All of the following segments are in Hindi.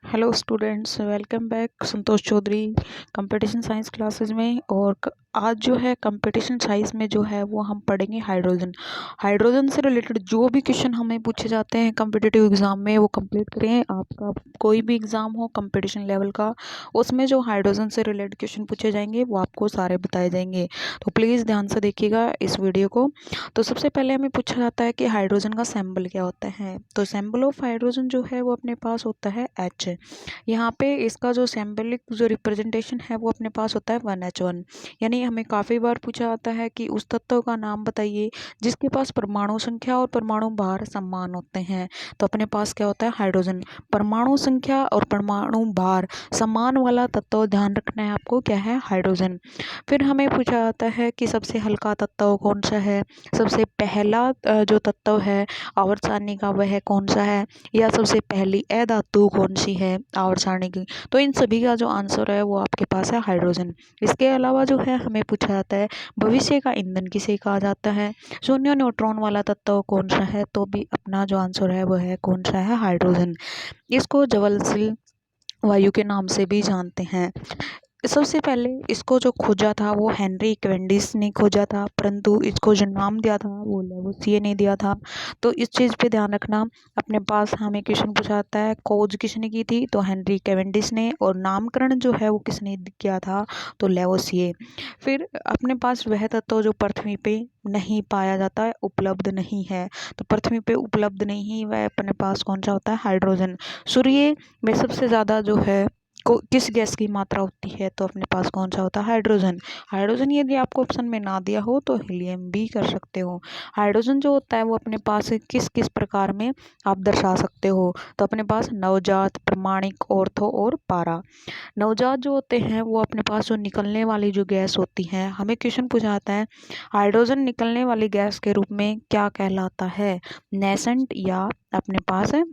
हेलो स्टूडेंट्स, वेलकम बैक संतोष चौधरी कंपटीशन साइंस क्लासेस में। और आज जो है कंपटीशन साइंस में जो है वो हम पढ़ेंगे हाइड्रोजन। हाइड्रोजन से रिलेटेड जो भी क्वेश्चन हमें पूछे जाते हैं कम्पिटिटिव एग्जाम में वो कंप्लीट करें। आपका कोई भी एग्जाम हो कंपटीशन लेवल का, उसमें जो हाइड्रोजन से रिलेटेड क्वेश्चन पूछे जाएंगे वो आपको सारे बताए जाएंगे। तो प्लीज़ ध्यान से देखिएगा इस वीडियो को। तो सबसे पहले हमें पूछा जाता है कि हाइड्रोजन का सिंबल क्या होता है। तो सिंबल ऑफ हाइड्रोजन जो है वो अपने पास होता है H। यहाँ पे इसका जो सिंबलिक जो रिप्रेजेंटेशन है वो अपने पास होता है 1H1। यानी हमें काफ़ी बार पूछा जाता है कि उस तत्व का नाम बताइए जिसके पास परमाणु संख्या और परमाणु भार समान होते हैं। तो अपने पास क्या होता है हाइड्रोजन। परमाणु संख्या और परमाणु भार समान वाला तत्व ध्यान रखना है आपको, क्या है हाइड्रोजन। फिर हमें पूछा जाता है कि सबसे हल्का तत्व कौन सा है। सबसे पहला जो तत्व है आवर्त सारणी का वह कौन सा है, या सबसे पहली अधातु कौन सी है आवर्त सारणी की। तो इन सभी का जो आंसर है वो आपके पास है हाइड्रोजन। इसके अलावा जो है हमें पूछा जाता है भविष्य का ईंधन किसे कहा जाता है, शून्य न्यूट्रॉन वाला तत्व कौन सा है। तो भी अपना जो आंसर है वह है कौन सा है हाइड्रोजन। इसको ज्वलनशील वायु के नाम से भी जानते हैं। सबसे पहले इसको जो खोजा था वो हेनरी कैवेंडिश ने खोजा था, परंतु इसको जो नाम दिया था वो लेवोसिए ने दिया था। तो इस चीज़ पे ध्यान रखना। अपने पास हमें क्वेश्चन पूछा जाता है खोज किसने की थी, तो हेनरी कैवेंडिश ने, और नामकरण जो है वो किसने किया था, तो लेवोसिए। फिर अपने पास वह तत्व जो पृथ्वी पे नहीं पाया जाता है, उपलब्ध नहीं है। तो पृथ्वी पे उपलब्ध नहीं, वह अपने पास कौन सा होता है हाइड्रोजन। सूर्य में सबसे ज़्यादा जो है किस गैस की मात्रा होती है, तो अपने पास कौन सा होता है हाइड्रोजन। हाइड्रोजन यदि आपको ऑप्शन में ना दिया हो तो हीलियम भी कर सकते हो। हाइड्रोजन जो होता है वो अपने पास किस किस प्रकार में आप दर्शा सकते हो, तो अपने पास नवजात, प्रमाणिक, ऑर्थो और पारा। नवजात जो होते हैं वो अपने पास जो निकलने वाली जो गैस होती है, हमें क्वेश्चन पूछा जाता है हाइड्रोजन निकलने वाली गैस के रूप में क्या कहलाता है, नेसेंट या अपने पास है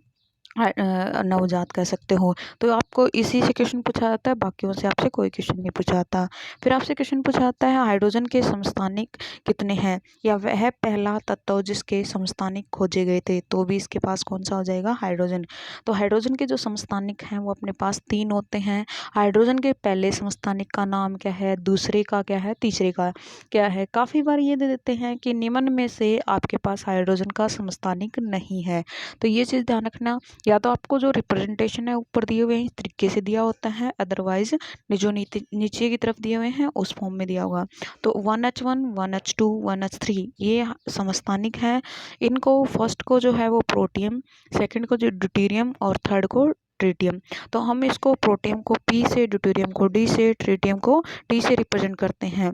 नवजात कह सकते हो। तो आपको इसी से क्वेश्चन पूछा जाता है, बाकियों से आपसे कोई क्वेश्चन नहीं पूछा जाता। फिर आपसे क्वेश्चन पूछा जाता है हाइड्रोजन के समस्थानिक कितने हैं, या वह पहला तत्व जिसके समस्थानिक खोजे गए थे। तो भी इसके पास कौन सा हो जाएगा हाइड्रोजन। तो हाइड्रोजन के जो समस्थानिक हैं वो अपने पास 3 होते हैं। हाइड्रोजन के पहले समस्थानिक का नाम क्या है, दूसरे का क्या है, तीसरे का क्या है। काफ़ी बार ये दे देते हैं कि निम्न में से आपके पास हाइड्रोजन का समस्थानिक नहीं है। तो ये चीज़ ध्यान रखना। या तो आपको जो रिप्रेजेंटेशन है ऊपर दिए हुए हैं इस तरीके से दिया होता है, अदरवाइज जो नीचे की तरफ दिए हुए हैं उस फॉर्म में दिया होगा। तो 1H1, 1H2, 1H3 ये समस्थानिक है। इनको फर्स्ट को जो है वो प्रोटियम, सेकंड को जो ड्यूटेरियम और थर्ड को ट्रिटियम। तो हम इसको प्रोटियम को P से, ड्यूटेरियम को D से, ट्रिटियम को T से रिप्रेजेंट करते हैं।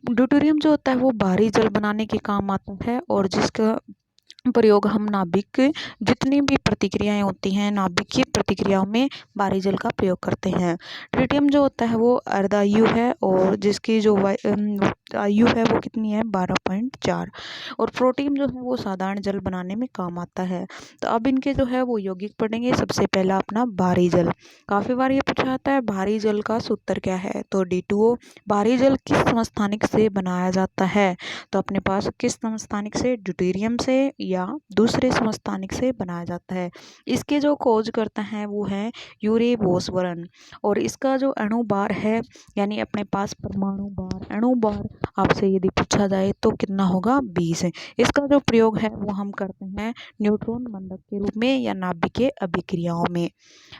ड्यूटेरियम जो होता है वो भारी जल बनाने के काम आता है, और जिसका प्रयोग हम नाभिक जितनी भी प्रतिक्रियाएं होती हैं नाभिक की प्रतिक्रियाओं में भारी जल का प्रयोग करते हैं। ट्रिटियम जो होता है वो अर्धायु है, और जिसकी जो आयु है वो कितनी है 12.4। और प्रोटियम जो है वो साधारण जल बनाने में काम आता है। तो अब इनके जो है वो यौगिक पढ़ेंगे। सबसे पहला अपना भारी जल। काफ़ी बार ये पूछा जाता है भारी जल का सूत्र क्या है, तो D2O। भारी जल किस समस्थानिक से बनाया जाता है, तो अपने पास किस समस्थानिक से, ड्यूटेरियम से या दूसरे समस्थानिक से बनाया जाता है। इसके जो खोज करता है वो है यूरे बोसवरन। और इसका जो अणु भार है, यानी अपने पास परमाणु भार, अणु भार आपसे यदि पूछा जाए तो कितना होगा 20 है। इसका जो प्रयोग है वो हम करते हैं न्यूट्रॉन बंधक के रूप में या नाभिकीय अभिक्रियाओं में।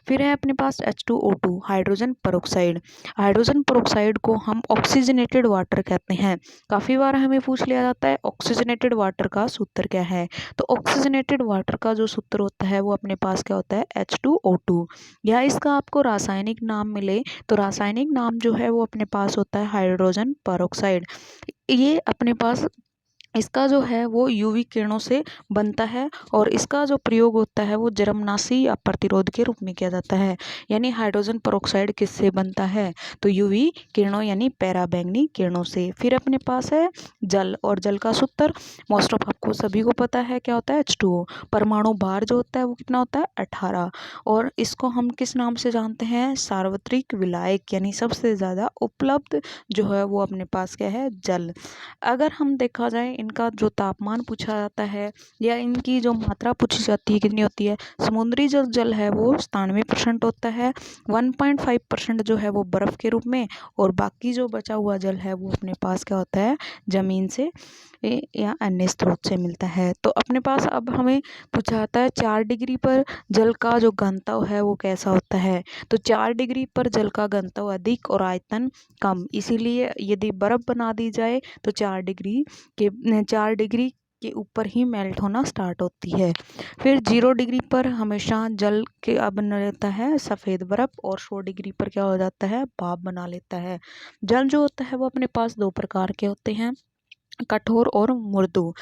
फिर है अपने पास H2O2 hydrogen peroxide. Hydrogen peroxide को हम ऑक्सीजनेटेड वाटर कहते हैं। काफ़ी बार हमें पूछ लिया जाता है ऑक्सीजनेटेड वाटर का सूत्र क्या है। तो ऑक्सीजनेटेड वाटर का जो सूत्र होता है वो अपने पास क्या होता है H2O2। या इसका आपको रासायनिक नाम मिले तो रासायनिक नाम जो है वो अपने पास होता है हाइड्रोजन पेरोक्साइड। ये अपने पास इसका जो है वो यूवी किरणों से बनता है, और इसका जो प्रयोग होता है वो जरमनाशी या प्रतिरोध के रूप में किया जाता है। यानी हाइड्रोजन पेरोक्साइड किससे बनता है, तो यूवी किरणों यानी पैराबैंगनी किरणों से। फिर अपने पास है जल, और जल का सूत्र मोस्ट ऑफ आपको सभी को पता है क्या होता है H2O। परमाणु भार जो होता है वो कितना होता है 18, और इसको हम किस नाम से जानते हैं, सार्वत्रिक विलायक, यानी सबसे ज़्यादा उपलब्ध जो है वो अपने पास क्या है जल। अगर हम देखा जाए इनका जो तापमान पूछा जाता है या इनकी जो मात्रा पूछी जाती है कितनी होती है। समुद्री जो जल है वो 97% होता है, 1.5% जो है वो बर्फ़ के रूप में, और बाकी जो बचा हुआ जल है वो अपने पास क्या होता है, ज़मीन से या अन्य स्रोत से मिलता है। तो अपने पास अब हमें पूछा जाता है 4 डिग्री पर जल का जो घनत्व है वो कैसा होता है। तो 4 डिग्री पर जल का घनत्व अधिक और आयतन कम, इसीलिए यदि बर्फ़ बना दी जाए तो 4 डिग्री के ऊपर ही मेल्ट होना स्टार्ट होती है। फिर 0 डिग्री पर हमेशा जल के बना रहता है सफ़ेद बर्फ़, और 100 डिग्री पर क्या हो जाता है, भाप बना लेता है। जल जो होता है वो अपने पास 2 प्रकार के होते हैं, कठोर और मृदु।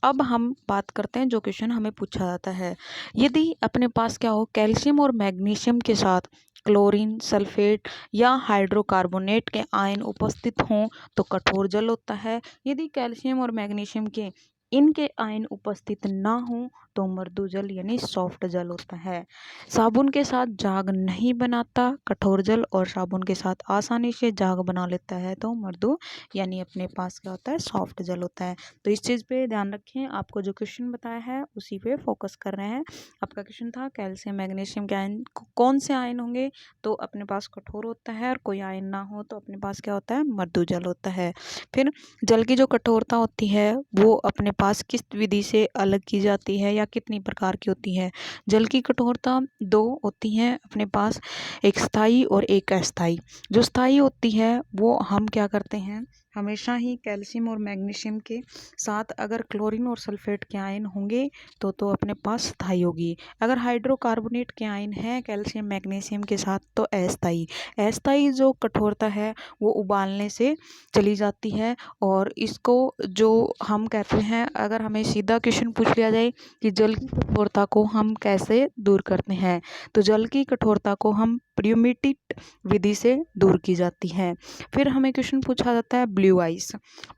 अब हम बात करते हैं जो क्वेश्चन हमें पूछा जाता है। यदि अपने पास क्या हो, कैल्शियम और मैग्नीशियम के साथ क्लोरीन, सल्फेट या हाइड्रोकार्बोनेट के आयन उपस्थित हों तो कठोर जल होता है। यदि कैल्शियम और मैग्नीशियम के इनके आयन उपस्थित ना हों तो मृदु जल यानी सॉफ्ट जल होता है। साबुन के साथ झाग नहीं बनाता कठोर जल, और साबुन के साथ आसानी से झाग बना लेता है तो मृदु यानी अपने पास क्या होता है, सॉफ्ट जल होता है। तो इस चीज़ पे ध्यान रखें, आपको जो क्वेश्चन बताया है उसी पे फोकस कर रहे हैं। आपका क्वेश्चन था कैल्शियम मैग्नीशियम के आयन कौन से आयन होंगे, तो अपने पास कठोर होता है, और कोई आयन ना हो तो अपने पास क्या होता है, मृदु जल होता है। फिर जल की जो कठोरता होती है वो अपने पास किस विधि से अलग की जाती है या कितनी प्रकार की होती है। जल की कठोरता 2 होती हैं अपने पास, एक स्थायी और एक अस्थायी। जो स्थायी होती है वो हम क्या करते हैं, हमेशा ही कैल्शियम और मैग्नीशियम के साथ अगर क्लोरीन और सल्फेट के आयन होंगे तो अपने पास स्थायी होगी। अगर हाइड्रोकार्बोनेट के आयन है कैल्शियम मैग्नीशियम के साथ तो अस्थायी। अस्थायी जो कठोरता है वो उबालने से चली जाती है, और इसको जो हम कहते हैं, अगर हमें सीधा क्वेश्चन पूछ लिया जाए कि जल की कठोरता को हम कैसे दूर करते हैं, तो जल की कठोरता को हम प्रियोमेटिक विधि से दूर की जाती है। फिर हमें क्वेश्चन पूछा जाता है ब्लू आइस।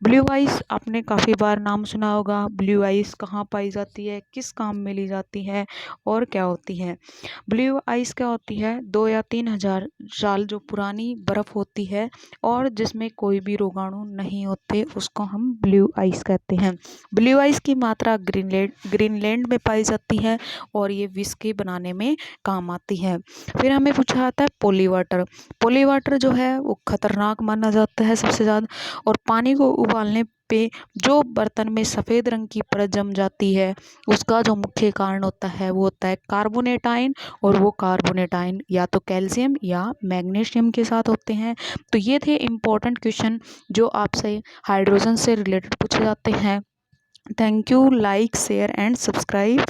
ब्लू आइस आपने काफ़ी बार नाम सुना होगा। ब्लू आइस कहाँ पाई जाती है, किस काम में ली जाती है और क्या होती है। ब्लू आइस क्या होती है, 2 या 3,000 साल जो पुरानी बर्फ़ होती है और जिसमें कोई भी रोगाणु नहीं होते, उसको हम ब्लू आइस कहते हैं। ब्लू आइस की मात्रा ग्रीनलैंड में पाई जाती है, और ये विस्की बनाने में काम आती है। फिर हमें पूछा जाता है पोली वाटर। पोली वाटर जो है वो खतरनाक माना जाता है सबसे ज़्यादा, और पानी को उबालने पे जो बर्तन में सफ़ेद रंग की परत जम जाती है उसका जो मुख्य कारण होता है वो होता है कार्बोनेट आयन, और वो कार्बोनेट आयन या तो कैल्शियम या मैग्नीशियम के साथ होते हैं। तो ये थे इम्पोर्टेंट क्वेश्चन जो आपसे हाइड्रोजन से रिलेटेड पूछे जाते हैं। Thank you, like share and subscribe.